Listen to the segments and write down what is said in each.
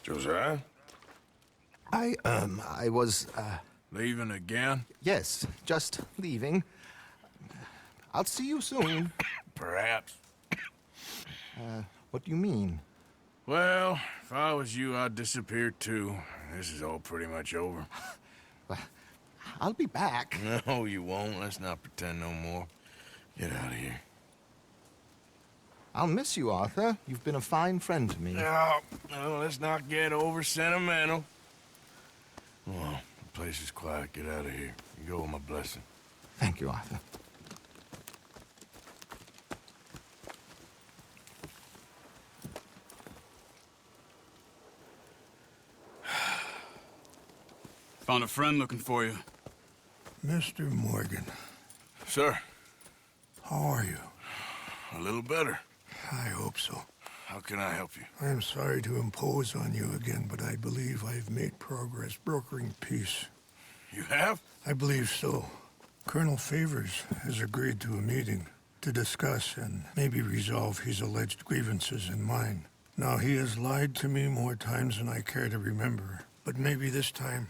Josiah? I was, Leaving again? yes, just leaving. I'll see you soon. Perhaps. What do you mean? Well, if I was you, I'd disappear too. This is all pretty much over. I'll be back. No, you won't. Let's not pretend no more. Get out of here. I'll miss you, Arthur. You've been a fine friend to me. No, let's not get over sentimental. Well, the place is quiet. Get out of here. You go with my blessing. Thank you, Arthur. Found a friend looking for you. Mr. Morgan, Sir, how are you? a little better. I hope so. How can I help you? I am sorry to impose on you again, but I believe I've made progress brokering peace. You have? I believe so. Colonel Favors has agreed to a meeting to discuss and maybe resolve his alleged grievances and mine. Now, he has lied to me more times than I care to remember, but maybe this time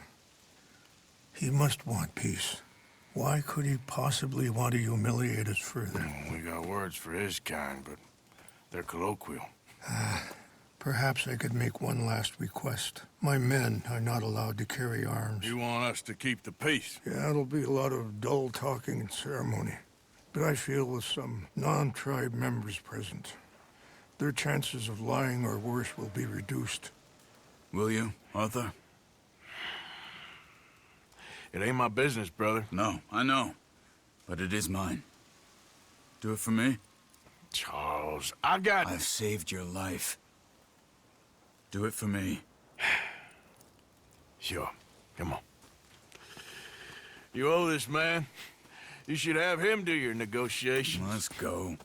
he must want peace. Why could he possibly want to humiliate us further? We got words for his kind, but they're colloquial. Perhaps I could make one last request. My men are not allowed to carry arms. You want us to keep the peace? Yeah, it'll be a lot of dull talking and ceremony. But I feel with some non-tribe members present, their chances of lying or worse will be reduced. Will you, Arthur? It ain't my business, brother. No, I know. But it is mine. Do it for me? Charles, I got... I've saved your life. Do it for me. Sure. Come on. You owe this man. You should have him do your negotiations. Let's go.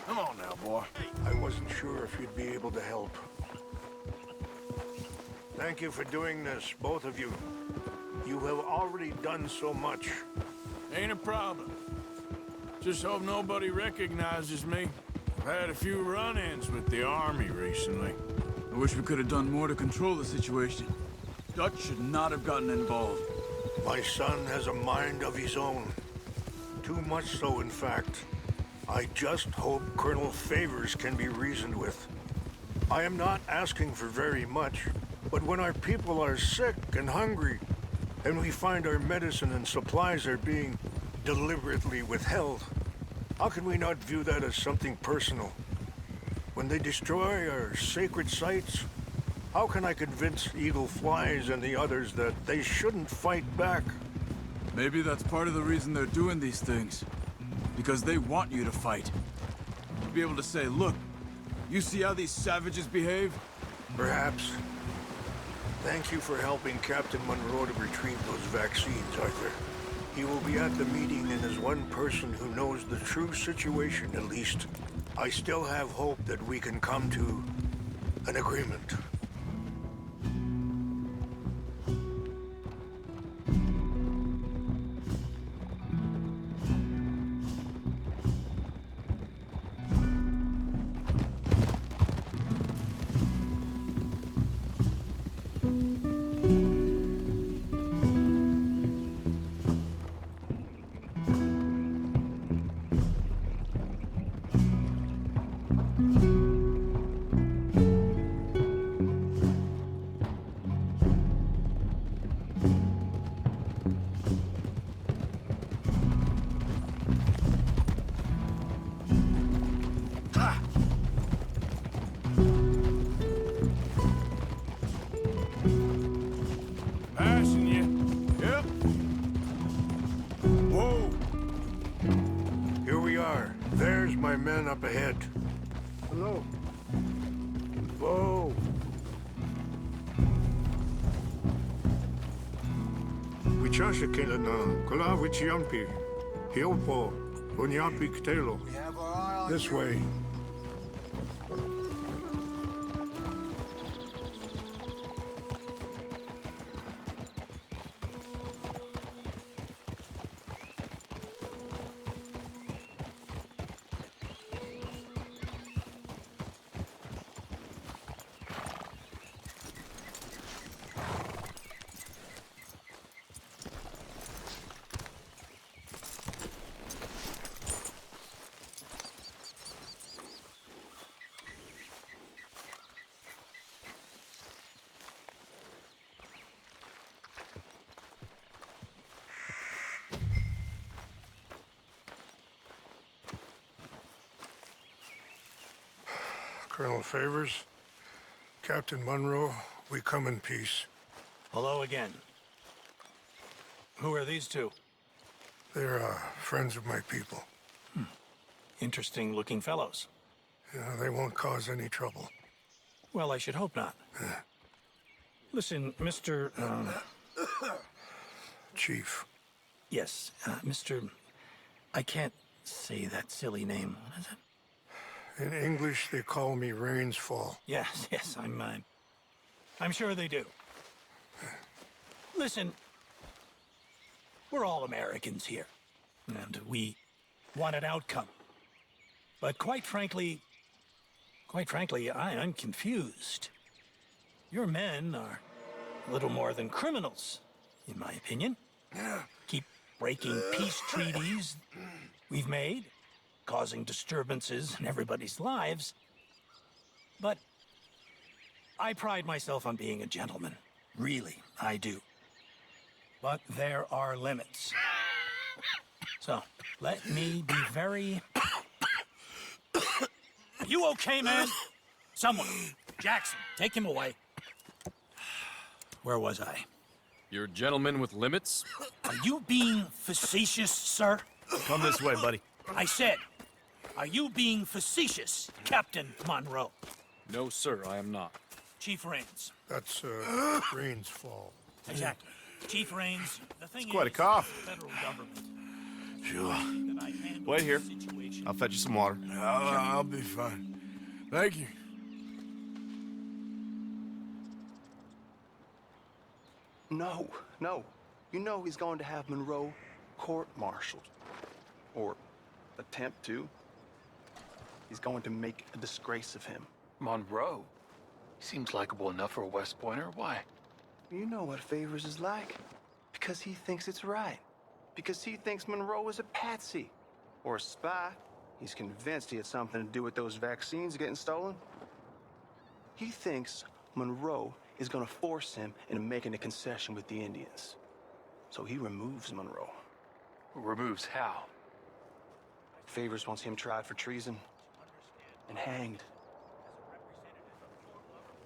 Come on now, boy. I wasn't sure if you'd be able to help. Thank you for doing this, both of you. You have already done so much. Ain't a problem. Just hope nobody recognizes me. I've had a few run-ins with the army recently. I wish we could have done more to control the situation. Dutch should not have gotten involved. My son has a mind of his own. Too much so, in fact. I just hope Colonel Favors can be reasoned with. I am not asking for very much, but when our people are sick and hungry, and we find our medicine and supplies are being deliberately withheld, how can we not view that as something personal? When they destroy our sacred sites, how can I convince Eagle Flies and the others that they shouldn't fight back? Maybe that's part of the reason they're doing these things. Because they want you to fight. Be able to say, look, you see how these savages behave? Perhaps. Thank you for helping Captain Monroe to retrieve those vaccines, Arthur. He will be at the meeting and is one person who knows the true situation, at least. I still have hope that we can come to an agreement. Passing you. Yep. Whoa. Here we are. There's my men up ahead. Hello. Whoa. Wichasha Kelana, Kula Wichiampi, Hiopo, Bunyapi Ktelo. This way. Colonel Favors, Captain Munro, we come in peace. Hello again. Who are these two? They're friends of my people. Interesting looking fellows. Yeah, they won't cause any trouble. Well, I should hope not. Listen, Mr. Chief. Yes, Mr. I can't say that silly name. What is it? In English, they call me Rains Fall. Yes, yes, I'm sure they do. Listen, we're all Americans here, and we want an outcome. But quite frankly, I'm confused. Your men are little more than criminals, in my opinion. Keep breaking peace treaties we've made, causing disturbances in everybody's lives. But I pride myself on being a gentleman. Really, I do. But there are limits. So, let me be very... Are you okay, man? Someone. Jackson, take him away. Where was I? You're a gentleman with limits? Are you being facetious, sir? Come this way, buddy. I said, are you being facetious, Captain Monroe? No, sir, I am not. Chief Rains. That's Rains Fall. Exactly. Chief Rains, the thing quite a is, cough. the federal government. Sure. that I handle Wait here. the situation. I'll fetch you some water. I'll be fine. Thank you. No, no. You know he's going to have Monroe court-martialed. Or attempt to. He's going to make a disgrace of him. Monroe? He seems likable enough for a West Pointer. Why? You know what Favors is like. Because he thinks it's right. Because he thinks Monroe is a patsy. Or a spy. He's convinced he had something to do with those vaccines getting stolen. He thinks Monroe is gonna force him into making a concession with the Indians. So he removes Monroe. Removes how? Favors wants him tried for treason and hanged.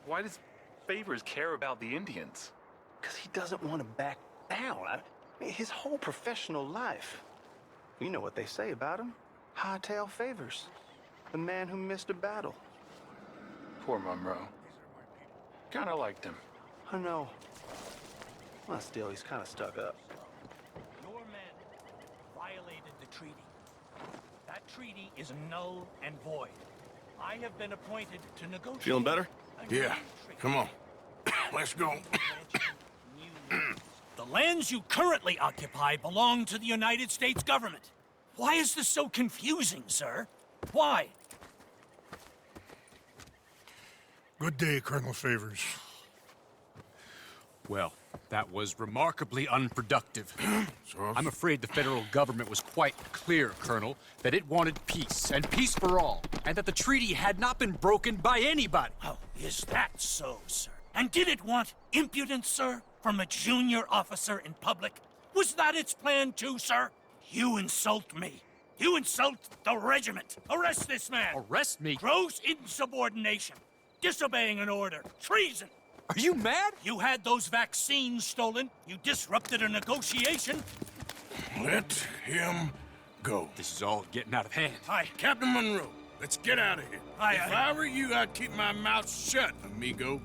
Why does Favors care about the Indians? Because he doesn't want to back down. I mean, his whole professional life. You know what they say about him. Hightail Favors. The man who missed a battle. Poor Monroe. Kinda liked him. I know. Well, still, he's kind of stuck up. Your men violated the treaty. That treaty is null and void. I have been appointed to negotiate. Feeling better? Yeah. Come on. Let's go. The lands you currently occupy belong to the United States government. Why is this so confusing, sir? Why? Good day, Colonel Favors. Well, that was remarkably unproductive. So, I'm afraid the federal government was quite clear, Colonel, that it wanted peace, and peace for all, and that the treaty had not been broken by anybody. Oh, is that so, sir? And did it want impudence, sir, from a junior officer in public? Was that its plan too, sir? You insult me. You insult the regiment. Arrest this man. Arrest me? Gross insubordination. Disobeying an order. Treason. Are you mad? You had those vaccines stolen. You disrupted a negotiation. let him go. This is all getting out of hand. Hi. Captain Monroe, let's get out of here. If I were you, I'd keep my mouth shut, amigo.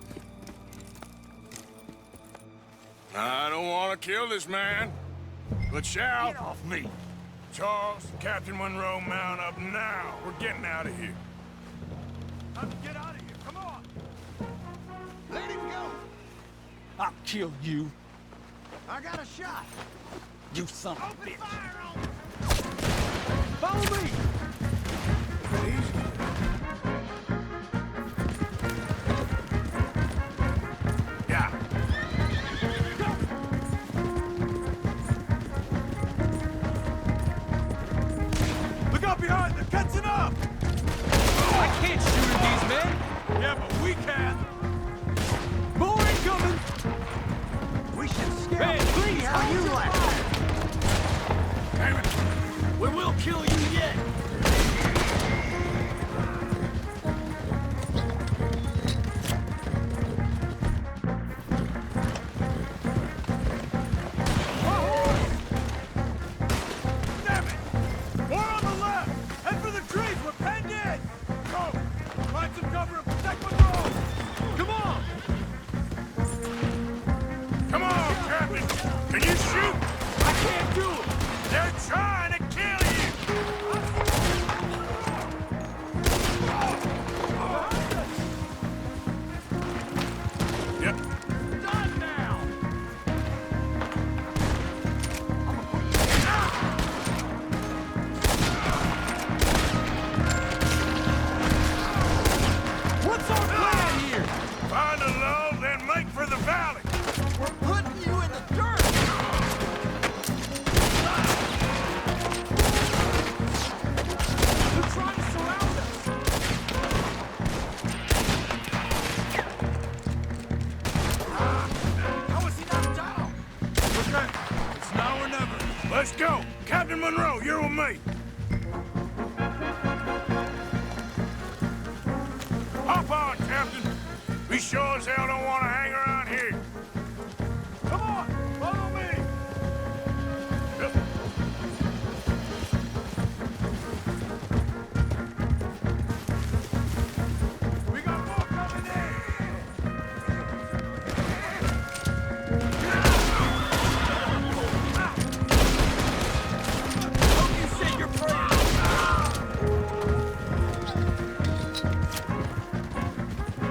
I don't want to kill this man, but shall. Get off me. Charles, Captain Monroe, mount up now. We're getting out of here. Get out of here. Come on. Let him go! I'll kill you. I got a shot! You son of a bitch. Fire on! Follow me. Yeah. Look out behind! They're catching up! I can't shoot at these men! Yeah, but we can! More incoming! We should scare Hey, him. please, How you like that? Damn it. We will kill you yet. sure as hell don't want to hang around here. Come on, follow me. We got more coming in. Don't you say your prayers.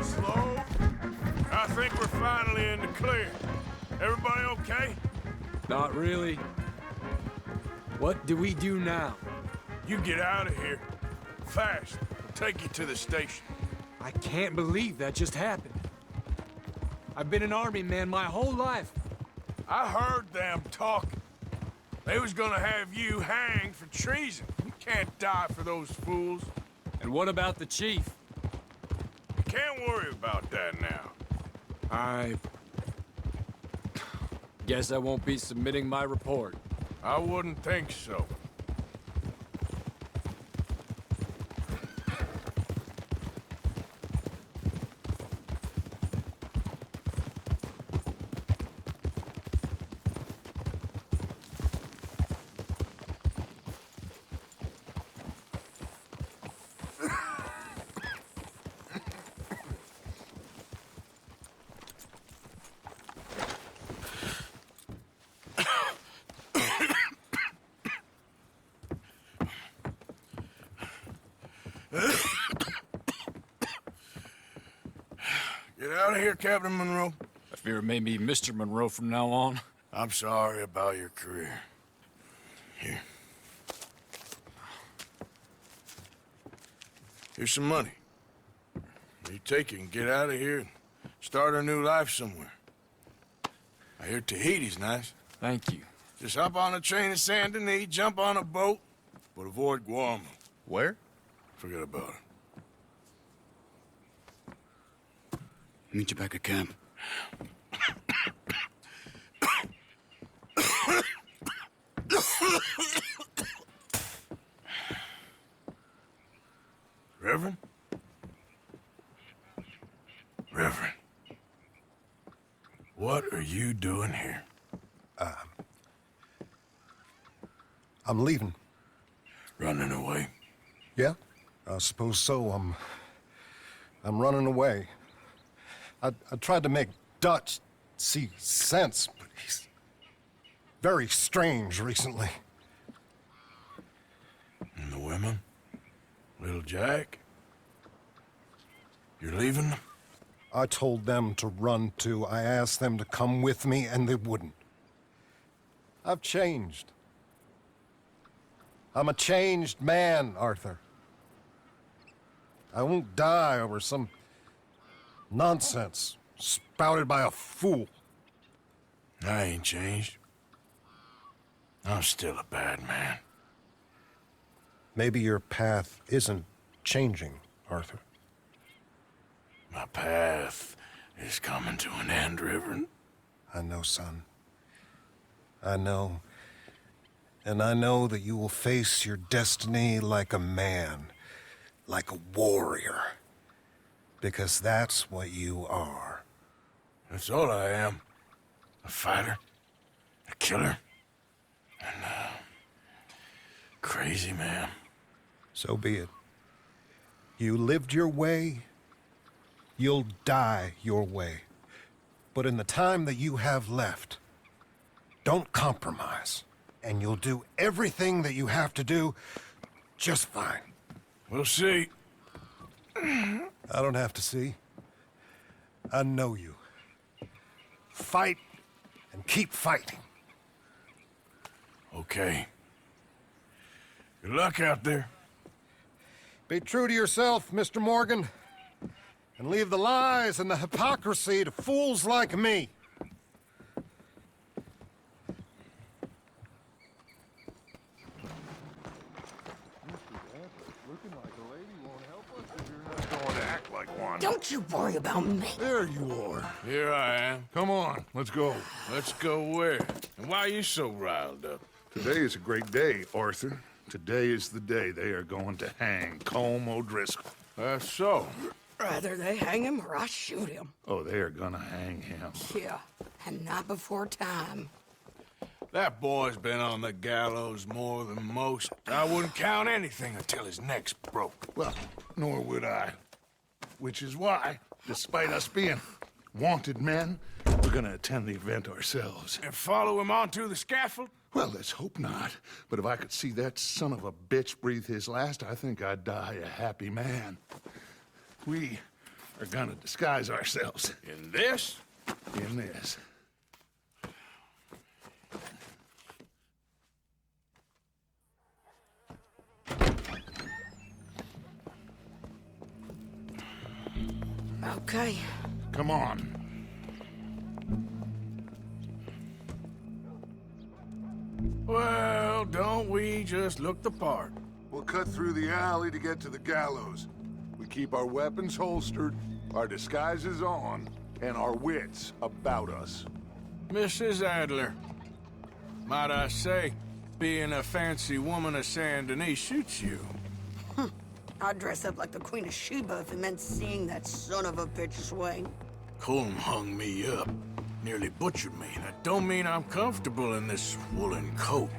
Slow. I think we're finally in the clear. Everybody okay? Not really. What do we do now? You get out of here. Fast. We'll take you to the station. I can't believe that just happened. I've been an army man my whole life. I heard them talking. They was gonna have you hanged for treason. You can't die for those fools. And what about the chief? You can't worry about that now. I guess I won't be submitting my report. I wouldn't think so. Get out of here, Captain Monroe. I fear it may be Mr. Monroe from now on. I'm sorry about your career. Here. Here's some money. You take it and get out of here and start a new life somewhere. I hear Tahiti's nice. Thank you. Just hop on a train to Saint Denis, jump on a boat, but avoid Guam. Where? Forget about it. Meet you back at camp. Reverend? Reverend. What are you doing here? I'm leaving. Running away? Yeah, I suppose so. I'm running away. I tried to make Dutch see sense, but he's very strange recently. And the women? Little Jack? You're leaving them? I told them to run too. I asked them to come with me, and they wouldn't. I've changed. I'm a changed man, Arthur. I won't die over some nonsense spouted by a fool. I ain't changed. I'm still a bad man. Maybe your path isn't changing, Arthur. My path is coming to an end, Reverend. I know, son. I know. And I know that you will face your destiny like a man, like a warrior. Because that's what you are. That's all I am. A fighter, a killer, and a crazy man. So be it. You lived your way, you'll die your way. But in the time that you have left, don't compromise. And you'll do everything that you have to do just fine. We'll see. I don't have to see. I know you. Fight and keep fighting. Okay. Good luck out there. Be true to yourself, Mr. Morgan, and leave the lies and the hypocrisy to fools like me. Don't you worry about me. There you are. Here I am. Come on, let's go. Let's go where? And why are you so riled up? Today is a great day, Arthur. Today is the day they are going to hang Colm O'Driscoll. That's so. Rather they hang him or I shoot him. Oh, they're gonna hang him. Yeah, and not before time. That boy's been on the gallows more than most. I wouldn't count anything until his neck's broke. Well, nor would I. Which is why, despite us being wanted men, we're gonna attend the event ourselves. And follow him onto the scaffold? Well, let's hope not. But if I could see that son of a bitch breathe his last, I think I'd die a happy man. We are gonna disguise ourselves. In this? In this. Okay. Come on. Well, don't we just look the part? We'll cut through the alley to get to the gallows. We keep our weapons holstered, our disguises on, and our wits about us. Mrs. Adler, might I say, being a fancy woman of Saint Denis suits you. I'd dress up like the Queen of Sheba if it meant seeing that son of a bitch swing. Colm hung me up, nearly butchered me. That don't mean I'm comfortable in this woolen coat.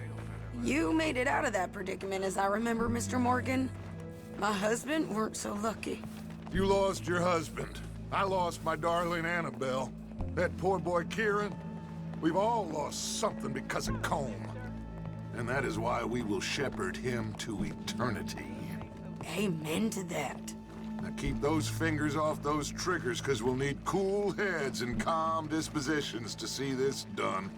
You made it out of that predicament, as I remember, Mr. Morgan. My husband weren't so lucky. You lost your husband. I lost my darling Annabelle. That poor boy Kieran. We've all lost something because of Colm. And that is why we will shepherd him to eternity. Amen to that. Now keep those fingers off those triggers, because we'll need cool heads and calm dispositions to see this done.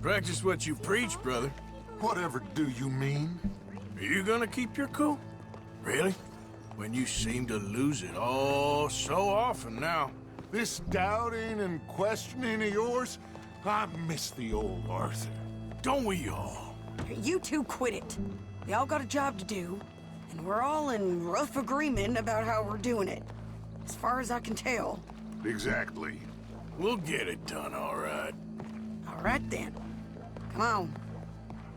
Practice what you preach, brother. Whatever do you mean? Are you gonna keep your cool? Really? When you seem to lose it all so often now. This doubting and questioning of yours, I miss the old Arthur. Don't we all? You two quit it. We all got a job to do, and we're all in rough agreement about how we're doing it. As far as I can tell. Exactly. We'll get it done, all right. All right, then. Come on.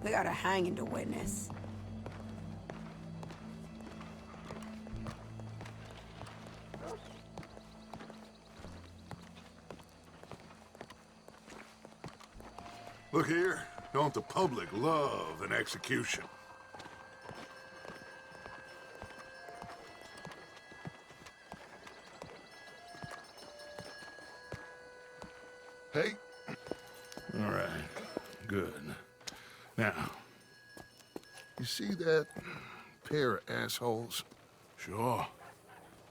We got a hanging to witness. Look here. Don't the public love an execution? Hey? All right. Good. Now, you see that pair of assholes? Sure.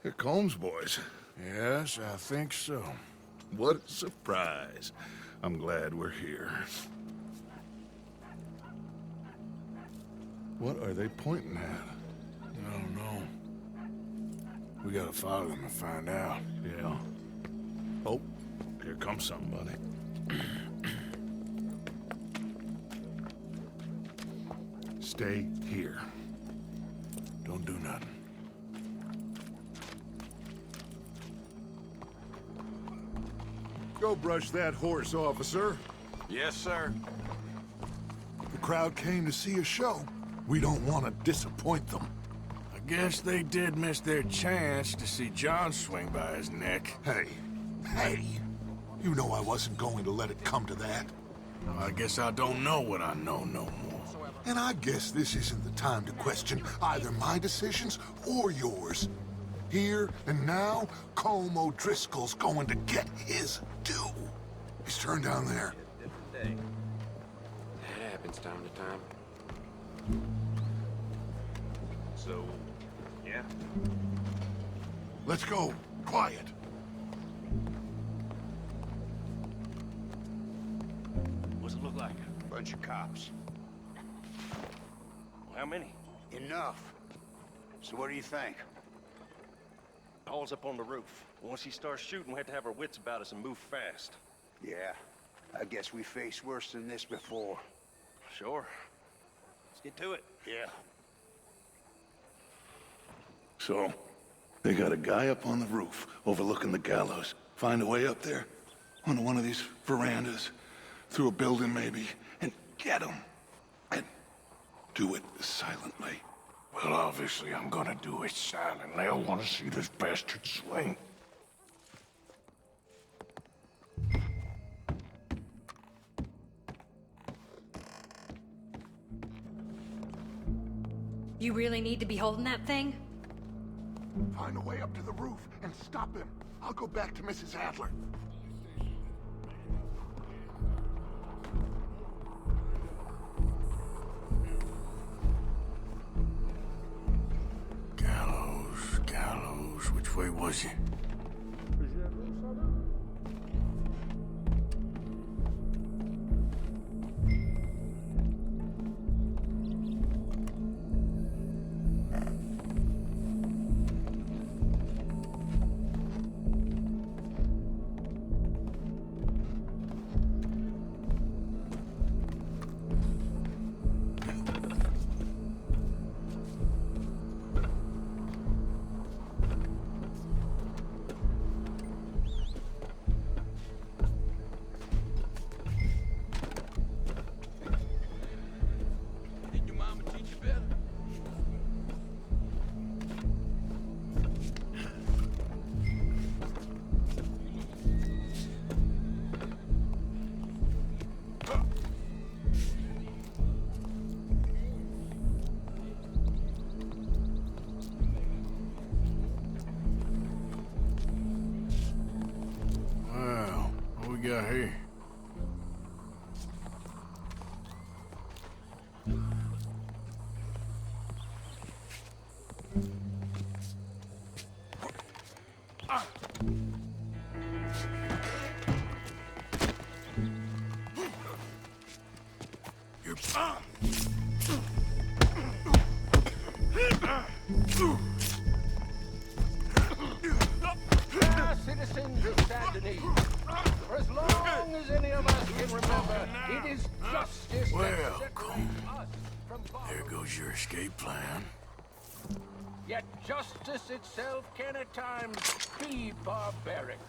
They're Colm's boys. Yes, I think so. What a surprise. I'm glad we're here. What are they pointing at? I don't know. We gotta follow them and find out. Yeah. Oh, here comes somebody. Stay here. Don't do nothing. Go brush that horse, officer. Yes, sir. The crowd came to see a show. We don't want to disappoint them. I guess they did miss their chance to see John swing by his neck. Hey, you know I wasn't going to let it come to that. Well, I guess I don't know what I know no more. And I guess this isn't the time to question either my decisions or yours. Here and now, Colm O'Driscoll's going to get his due. He's turned down there. That happens time to time. So, yeah. Let's go. Quiet. What's it look like? Bunch of cops. How many? Enough. So what do you think? Paul's up on the roof. Once he starts shooting, we have to have our wits about us and move fast. Yeah, I guess we faced worse than this before. Sure. Let's get to it. Yeah. So, they got a guy up on the roof overlooking the gallows. Find a way up there, onto one of these verandas, through a building maybe, and get him. And do it silently. Well, obviously I'm gonna do it silent. They'll want to see this bastard swing. You really need to be holding that thing? Find a way up to the roof and stop him. I'll go back to Mrs. Adler. Gallows, which way was he? Got here. Citizens of Saint Denis, for as long as any of us can remember, it is justice that separates us from power. There goes your escape plan. Yet justice itself can at times be barbaric.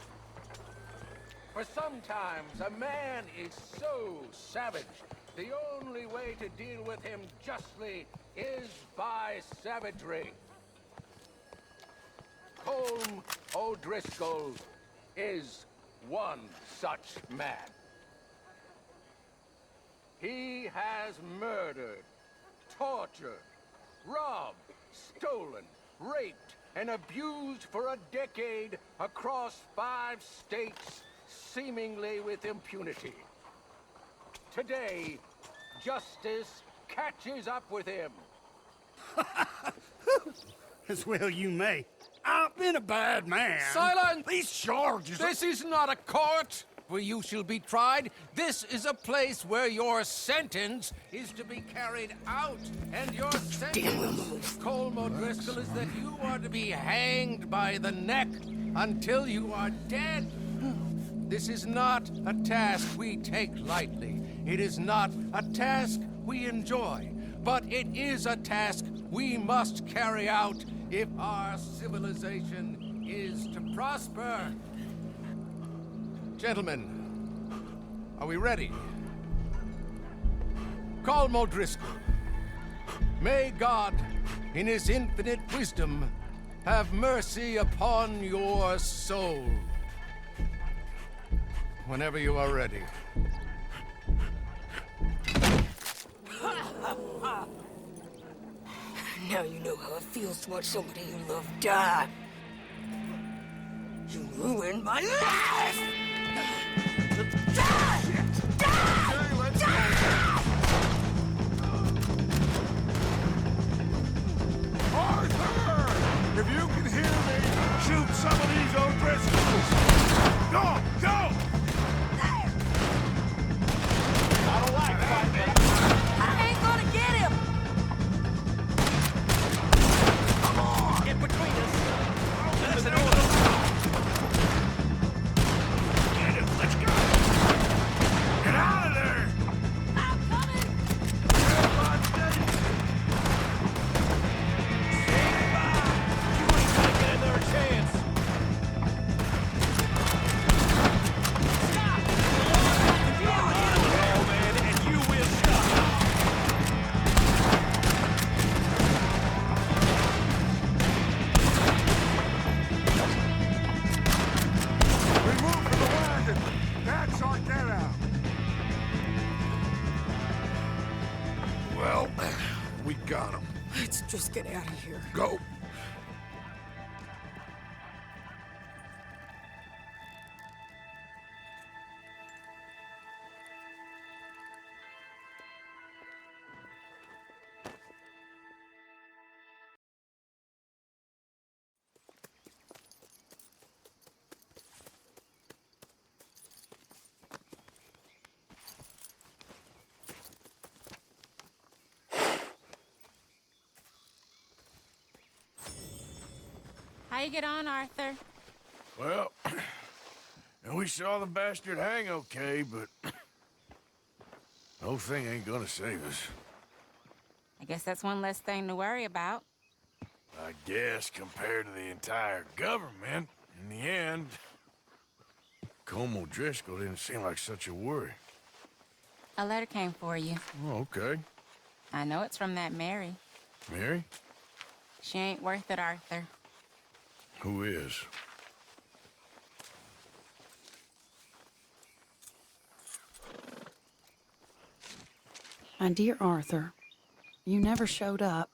For sometimes a man is so savage, the only way to deal with him justly is by savagery. Colm O'Driscoll is one such man. He has murdered, tortured, robbed, stolen, raped, and abused for a decade across 5 states, seemingly with impunity. Today, justice catches up with him. As well you may. I've been a bad man. Silence! These charges... This is not a court where you shall be tried. This is a place where your sentence is to be carried out. And your sentence, Colm O'Driscoll, is that you are to be hanged by the neck until you are dead. This is not a task we take lightly. It is not a task we enjoy. But it is a task we must carry out if our civilization is to prosper. Gentlemen, are we ready? Colm O'Driscoll, may God, in his infinite wisdom, have mercy upon your soul. Whenever you are ready. Now you know how it feels to watch somebody you love die. You ruined my life! Die! Die! Die! Arthur! If you can hear me, shoot some of these O'Driscolls! Go! Go! I don't like fighting. I ain't gonna get him! Come on! Get between us! That's an order! Get him! Let's go! Let's just get out of here. Go. How you get on, Arthur? Well, we saw the bastard hang okay, but the whole thing ain't gonna save us. I guess that's one less thing to worry about. I guess compared to the entire government, in the end, Colm O'Driscoll didn't seem like such a worry. A letter came for you. Oh, okay. I know it's from that Mary. Mary? She ain't worth it, Arthur. Who is? My dear Arthur, you never showed up.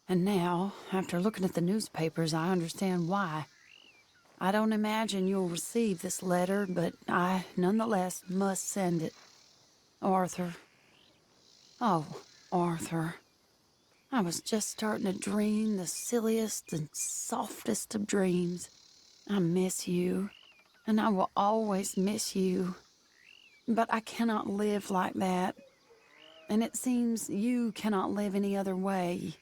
And now, after looking at the newspapers, I understand why. I don't imagine you'll receive this letter, but I, nonetheless, must send it. Arthur. Oh, Arthur. I was just starting to dream the silliest and softest of dreams. I miss you, and I will always miss you. But I cannot live like that. And it seems you cannot live any other way.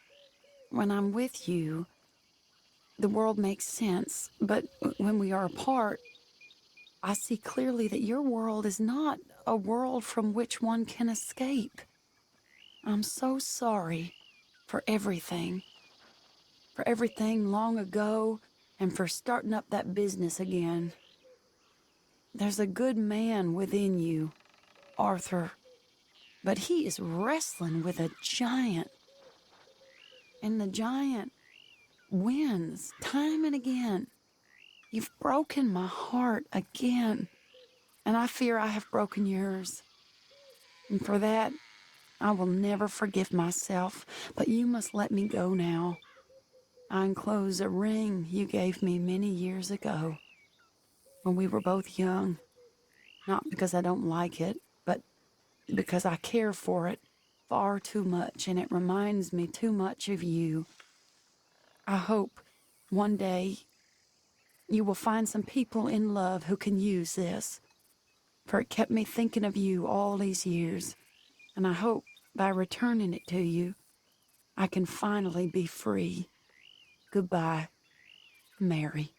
When I'm with you, the world makes sense. But when we are apart, I see clearly that your world is not a world from which one can escape. I'm so sorry for everything. For everything long ago, and for starting up that business again. There's a good man within you, Arthur. But he is wrestling with a giant. And the giant wins time and again. You've broken my heart again. And I fear I have broken yours. And for that, I will never forgive myself. But you must let me go now. I enclose a ring you gave me many years ago, when we were both young. Not because I don't like it, but because I care for it far too much, and it reminds me too much of you. I hope one day you will find some people in love who can use this, for it kept me thinking of you all these years, and I hope by returning it to you, I can finally be free. Goodbye, Mary.